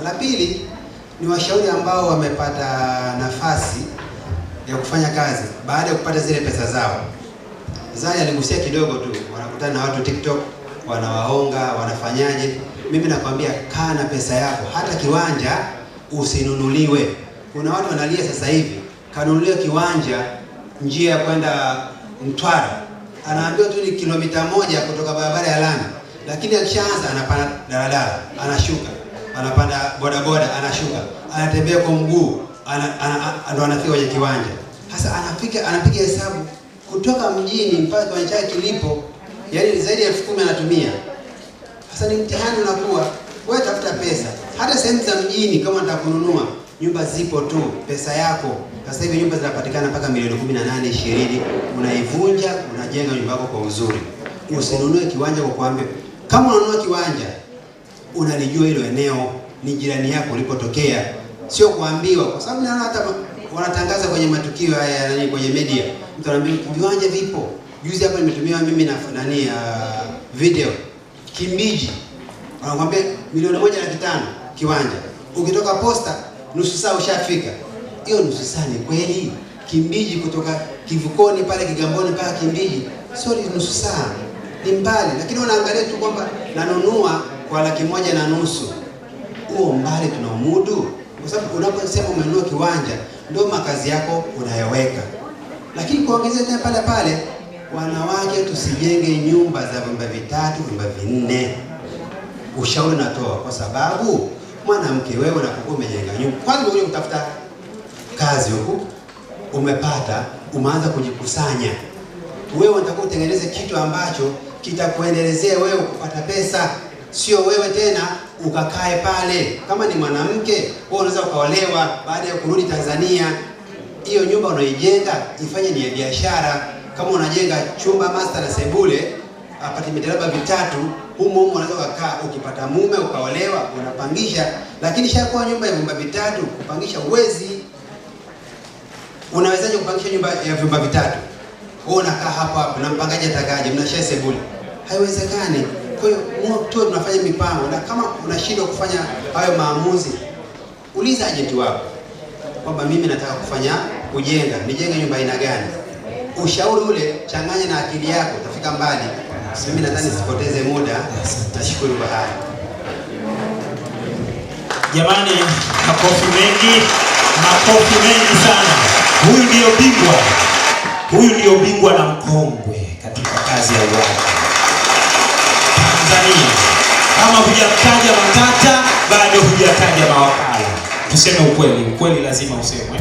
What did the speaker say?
La pili ni washauri ambao wamepata nafasi ya kufanya kazi baada ya kupata zile pesa zao. Zaya aligusia kidogo tu, wanakutana na watu TikTok, wanawaonga, wanafanyaje. Mimi nakwambia kaa na pesa yako, hata kiwanja usinunuliwe. Kuna watu wanalia sasa hivi, kanunuliwa kiwanja njia ya kwenda Mtwara. Anaambiwa tu ni kilomita 1 kutoka barabara ya lami. Lakini akishaanza anapanda daladala, anashuka, anapanda bodaboda, anashuka, anatembea kwa mguu, ndo anafika kwenye kiwanja. Sasa anapiga hesabu kutoka mjini mpaka kiwanja chake kilipo, yani zaidi ya 10,000 anatumia. Sasa ni mtihani unakuwa, wewe tafuta pesa. Hata sehemu za mjini kama unataka kununua, nyumba zipo tu, pesa yako. Sasa hivi nyumba zinapatikana mpaka milioni 18, 20, unaivunja, unajenga nyumba yako kwa uzuri. Usinunue kiwanja kwa kuambia. Kama unanunua kiwanja, unalijua hilo eneo, ni jirani yako ulipotokea, sio kuambiwa. Kwa sababu naona hata wanatangaza kwenye matukio haya kwenye media. Mtu anaambia viwanja vipo. Juzi hapa nimetumia mimi na video Kimbiji. Wanakuambia milioni 1.5 kiwanja. Ukitoka posta nusu saa ushafika. Hiyo nusu saa ni kweli? Kimbiji kutoka Kivukoni pale Kigamboni mpaka Kimbiji sio nusu saa. Ni mbali, lakini wanaangalia tu kwamba nanunua kwa 1,500,000. Huo mbali tunaumudu. Kwa sababu unaposema umenunua kiwanja ndio makazi yako unayoweka. Lakini kuongezea tena pale pale, wanawake tusijenge nyumba za vyumba 3, vyumba 4. Ushauri natoa kwa sababu mwanamke wewe unapokuwa umejenga nyumba, kwanza unakuja kutafuta kazi huku, umepata, umeanza kujikusanya. Wewe unataka utengeneze kitu ambacho kitakuendelezea wewe kupata pesa, sio wewe tena ukakae pale. Kama ni mwanamke, wewe unaweza ukaolewa baada ya kurudi Tanzania. Hiyo nyumba unaoijenga ifanye ni ya biashara. Kama unajenga chumba master na sebule, apartment labda 3, humo unaweza kukaa, ukipata mume ukaolewa, unapangisha. Lakini shakuwa nyumba ya vyumba 3, kupangisha uwezi. Unawezaje kupangisha nyumba ya vyumba 3? Wewe unakaa hapa na mpangaji atakaje, mnashare sebule? Haiwezekani. Kwa hiyo mtu tunafanya mipango, na kama unashindwa kufanya hayo maamuzi, uliza agent wako kwamba mimi nataka kujenga, nijenge nyumba aina gani? Ushauri ule changanya na akili yako, utafika mbali. Mimi nadhani sipoteze muda. Nashukuru kwa haya. Jamani, makofi mengi sana. Huyu ndio bingwa na mkongwe katika kazi ya uwanja Tanzania. Kama hujataja Matata, bado hujataja mawakala. Tuseme ukweli lazima usemwe.